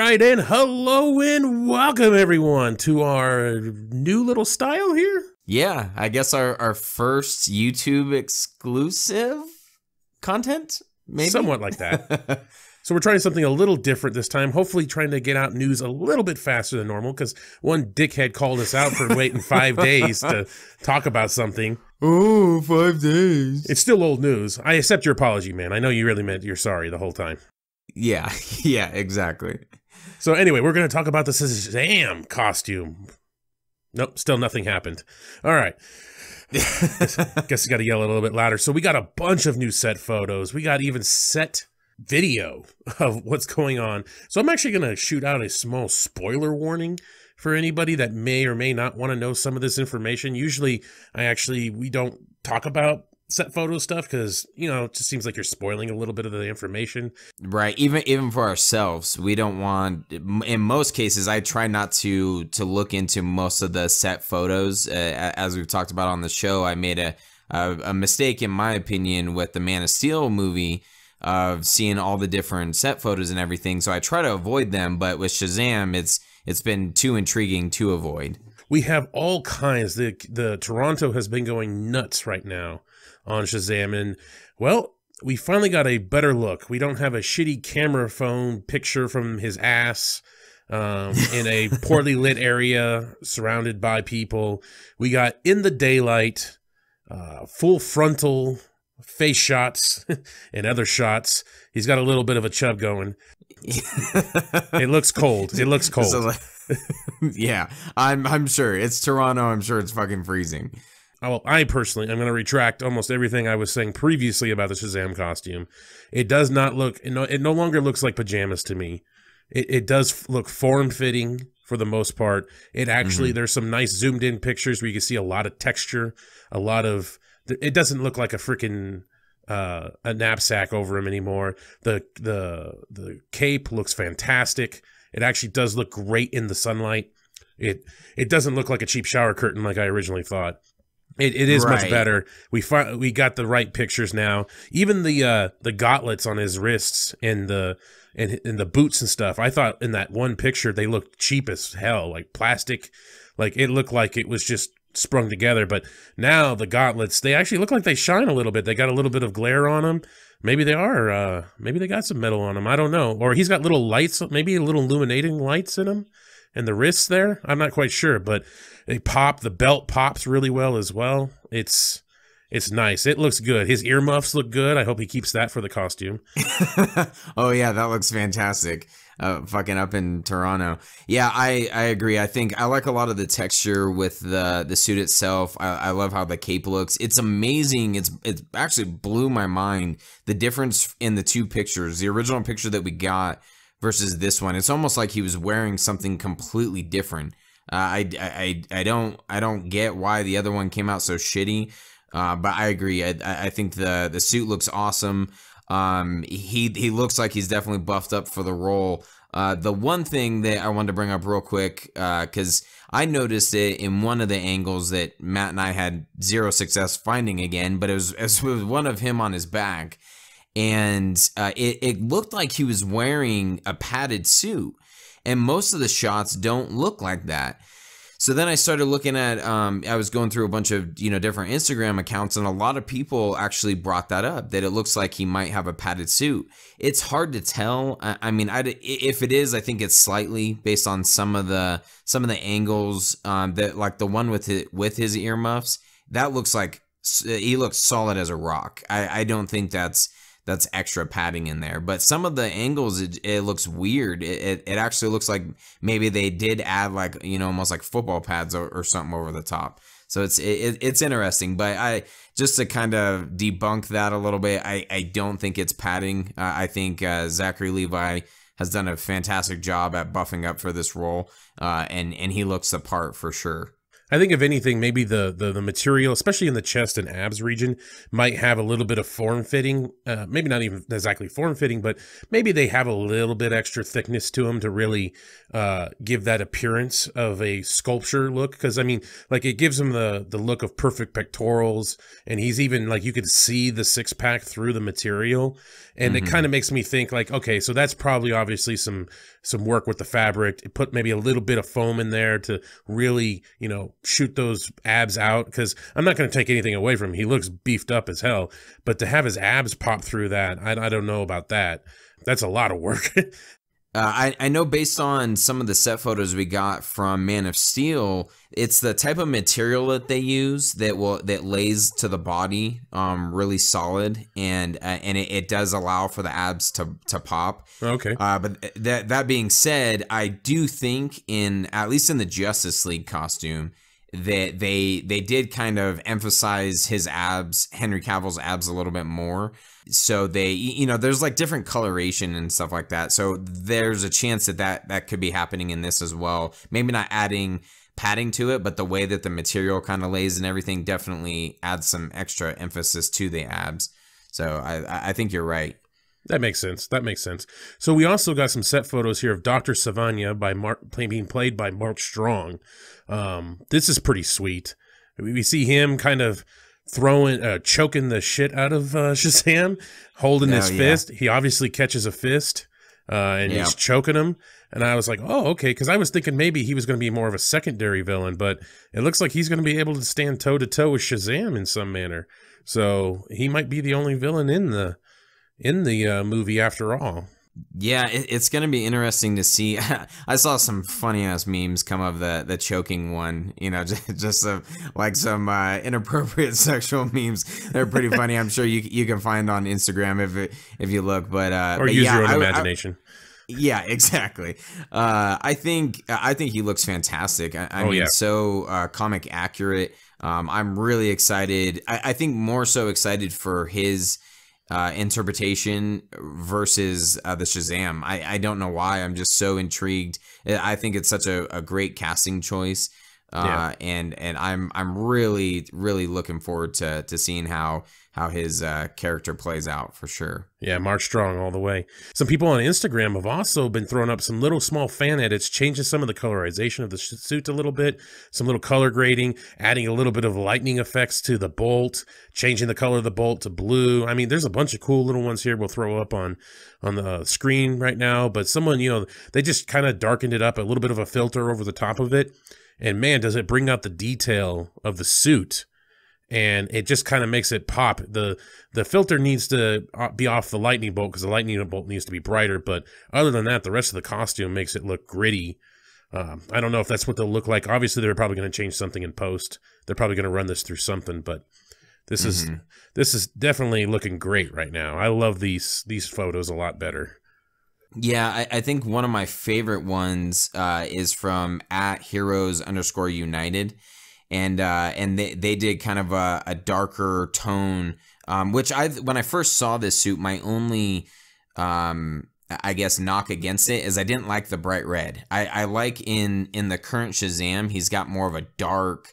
right, and hello and welcome everyone to our new little style here. Yeah, I guess our first YouTube exclusive content, maybe? Somewhat like that. So we're trying something a little different this time, hopefully trying to get out news a little bit faster than normal, because one dickhead called us out for waiting 5 days to talk about something. Oh, 5 days. It's still old news. I accept your apology, man. I know you really meant you're sorry the whole time. Yeah, exactly. So anyway, we're going to talk about the Shazam costume. Nope, still nothing happened. All right. Guess you got to yell a little bit louder. So we got a bunch of new set photos. We got even set video of what's going on. So I'm actually going to shoot out a small spoiler warning for anybody that may or may not want to know some of this information. Usually, we don't talk about set photo stuff because, you know, it just seems like you're spoiling a little bit of the information. Right. Even for ourselves, we don't want, in most cases, I try not to look into most of the set photos. As we've talked about on the show, I made a mistake, in my opinion, with the Man of Steel movie of seeing all the different set photos and everything. So I try to avoid them. But with Shazam, it's been too intriguing to avoid. We have all kinds. The Toronto has been going nuts right now on Shazam, and well, we finally got a better look. We don't have a shitty camera phone picture from his ass in a poorly lit area surrounded by people. We got in the daylight, full frontal face shots and other shots. He's got a little bit of a chub going. It looks cold. It looks cold. So, yeah, I'm sure it's Toronto. I'm sure it's fucking freezing. Well, I personally am going to retract almost everything I was saying previously about the Shazam costume. It does not look, it no longer looks like pajamas to me. It does look form-fitting for the most part. It actually, there's some nice zoomed-in pictures where you can see a lot of texture, it doesn't look like a freaking a knapsack over him anymore. The cape looks fantastic. It actually does look great in the sunlight. It doesn't look like a cheap shower curtain like I originally thought. It is right. Much better. We got the right pictures now. Even the gauntlets on his wrists and the boots and stuff. I thought in that one picture they looked cheap as hell, like plastic. Like it looked like it was just sprung together. But now the gauntlets, they actually look like they shine a little bit. They got a little bit of glare on them. Maybe they are. Maybe they got some metal on them. I don't know. Or he's got little lights, maybe little illuminating lights in them. And the wrists there, I'm not quite sure, but they pop. The belt pops really well as well. It's nice. It looks good. His earmuffs look good. I hope he keeps that for the costume. Oh yeah, that looks fantastic. Fucking up in Toronto. Yeah, I agree. I think I like a lot of the texture with the suit itself. I love how the cape looks. It's amazing. It actually blew my mind, the difference in the two pictures. The original picture that we got versus this one. It's almost like he was wearing something completely different. I don't get why the other one came out so shitty. But I agree. I think the suit looks awesome. He looks like he's definitely buffed up for the role. The one thing that I wanted to bring up real quick, because I noticed it in one of the angles that Matt and I had zero success finding again, but it was one of him on his back. And it looked like he was wearing a padded suit, and most of the shots don't look like that. So then I started looking at, I was going through a bunch of, different Instagram accounts, and a lot of people actually brought that up, that it looks like he might have a padded suit. It's hard to tell. I mean, if it is, I think it's slightly based on some of the angles, that like the one with his earmuffs, that looks like he looks solid as a rock. I don't think that's extra padding in there, but some of the angles, it looks weird. It actually looks like maybe they did add like, almost like football pads or something over the top. So it's interesting, but just to kind of debunk that a little bit, I don't think it's padding. I think Zachary Levi has done a fantastic job at buffing up for this role, and he looks the part for sure. I think if anything, maybe the material, especially in the chest and abs region, might have a little bit of form-fitting. Maybe not even exactly form-fitting, but maybe they have a little bit extra thickness to them to really give that appearance of a sculpture look. Because, I mean, like, it gives him the look of perfect pectorals, and he's even, like, you could see the six-pack through the material. And it kind of makes me think, like, okay, so that's probably obviously some some work with the fabric, put maybe a little bit of foam in there to really, you know, shoot those abs out. Because I'm not going to take anything away from him. He looks beefed up as hell. But to have his abs pop through that, I don't know about that. That's a lot of work. I know based on some of the set photos we got from Man of Steel, it's the type of material that they use that lays to the body really solid, and it does allow for the abs to pop. Okay. But that being said, I do think at least in the Justice League costume, that they did kind of emphasize his abs, Henry Cavill's abs, a little bit more. So they, you know, there's like different coloration and stuff like that. So there's a chance that could be happening in this as well. Maybe not adding padding to it, but the way that the material kind of lays and everything definitely adds some extra emphasis to the abs. So I think you're right. That makes sense. That makes sense. So we also got some set photos here of Dr. Savannah being played by Mark Strong. This is pretty sweet. We see him kind of choking the shit out of Shazam, holding his fist. He obviously catches a fist, and he's choking him. And I was like, oh, okay, because I was thinking maybe he was going to be more of a secondary villain, but it looks like he's going to be able to stand toe-to-toe with Shazam in some manner. So he might be the only villain in the movie after all. Yeah, it's going to be interesting to see. I saw some funny ass memes come of the choking one, you know, just some inappropriate sexual memes. They're pretty funny. I'm sure you can find on Instagram if you look, but use your own imagination. Yeah, exactly. I think he looks fantastic. I mean, so comic accurate. I'm really excited. I think more so excited for his interpretation versus the Shazam. I don't know why. I'm just so intrigued. I think it's such a great casting choice. And I'm really looking forward to seeing how his character plays out for sure. Yeah, Mark Strong all the way. Some people on Instagram have also been throwing up some little small fan edits, changing some of the colorization of the suit a little bit, some little color grading, adding a little bit of lightning effects to the bolt, changing the color of the bolt to blue. I mean, there's a bunch of cool little ones here we'll throw up on the screen right now, but someone, you know, they just kind of darkened it up, a little bit of a filter over the top of it. And man, does it bring out the detail of the suit. And it just kind of makes it pop. The filter needs to be off the lightning bolt because the lightning bolt needs to be brighter. But other than that, the rest of the costume makes it look gritty. I don't know if that's what they'll look like. Obviously, they're probably going to change something in post. They're probably going to run this through something. But this is definitely looking great right now. I love these photos a lot better. Yeah, I think one of my favorite ones is from @Heroes_United. And they did kind of a darker tone, which when I first saw this suit, my only, I guess, knock against it is I didn't like the bright red. I like in the current Shazam, he's got more of a dark,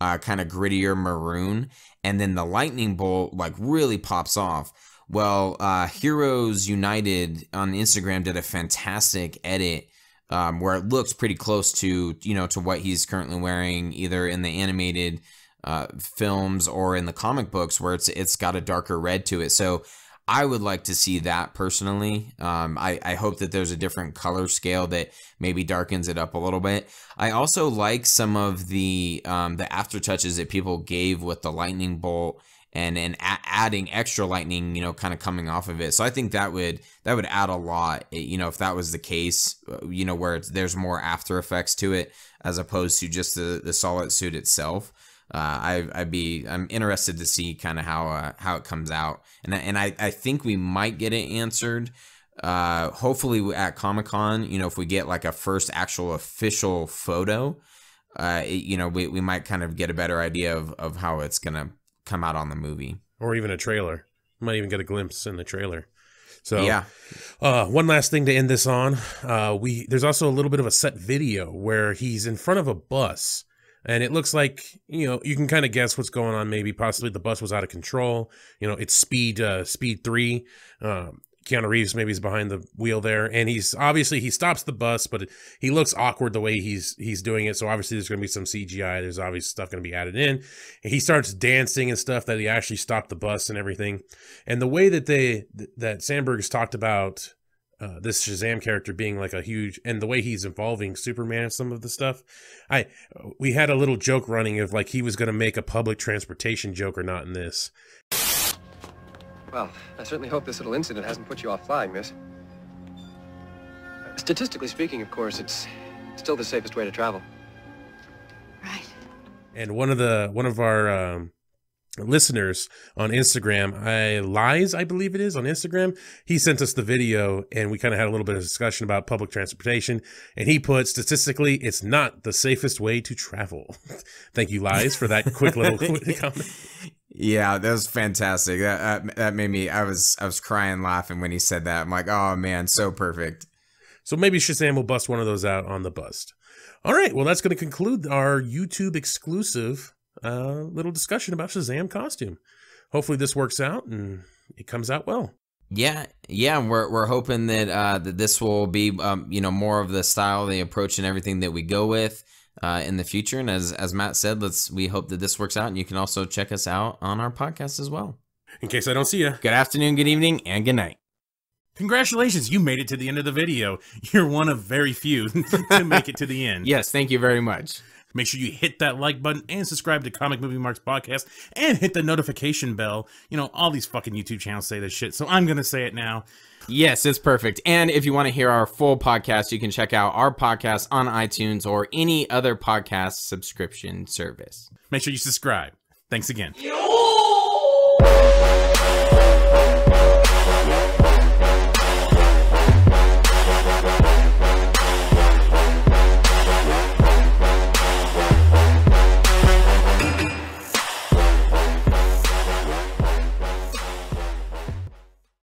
kind of grittier maroon, and then the lightning bolt like really pops off. Well, Heroes United on Instagram did a fantastic edit where it looks pretty close to, you know, to what he's currently wearing either in the animated films or in the comic books, where it's got a darker red to it. So I would like to see that personally. I hope that there's a different color scale that maybe darkens it up a little bit. I also like some of the aftertouches that people gave with the lightning bolt and adding extra lightning, you know, kind of coming off of it. So I think that would add a lot, you know, if that was the case, you know, where there's more after effects to it as opposed to just the solid suit itself. I'm interested to see kind of how it comes out, and I think we might get it answered. Hopefully at Comic-Con, you know, if we get like a first actual official photo, you know, we might kind of get a better idea of how it's gonna come out on the movie, or even a trailer. Might even get a glimpse in the trailer. So yeah. One last thing to end this on. There's also a little bit of a set video where he's in front of a bus, and it looks like, you know, you can kind of guess what's going on. Maybe possibly the bus was out of control. You know, it's speed 3. Keanu Reeves maybe is behind the wheel there, and he stops the bus, but he looks awkward the way he's doing it. So obviously there's going to be some CGI. There's obviously stuff going to be added in. And he starts dancing and stuff that he actually stopped the bus and everything. And the way that Sandberg's talked about this Shazam character being like a huge, and the way he's involving Superman and some of the stuff, we had a little joke running of like he was going to make a public transportation joke or not in this. Well, I certainly hope this little incident hasn't put you off flying, miss. Statistically speaking, of course, it's still the safest way to travel. Right. And one of our listeners on Instagram, Lies, I believe it is, on Instagram, he sent us the video, and we kind of had a little bit of discussion about public transportation, and he put, statistically, it's not the safest way to travel. Thank you, Lies, for that quick little comment. Yeah, that was fantastic. That made me, I was crying laughing when he said that. I'm like, oh man, so perfect. So maybe Shazam will bust one of those out on the bust. All right, well, that's going to conclude our YouTube exclusive little discussion about Shazam Costume. Hopefully this works out and it comes out well. Yeah, we're hoping that that this will be more of the style, the approach, and everything that we go with in the future. And as Matt said, we hope that this works out, and you can also check us out on our podcast as well. In case I don't see you. Good afternoon, good evening, and good night. Congratulations, you made it to the end of the video. You're one of very few to make it to the end. Yes, thank you very much. Make sure you hit that like button and subscribe to Comic Movie Marks Podcast and hit the notification bell. You know, all these fucking YouTube channels say this shit, so I'm going to say it now. Yes, it's perfect. And if you want to hear our full podcast, you can check out our podcast on iTunes or any other podcast subscription service. Make sure you subscribe. Thanks again.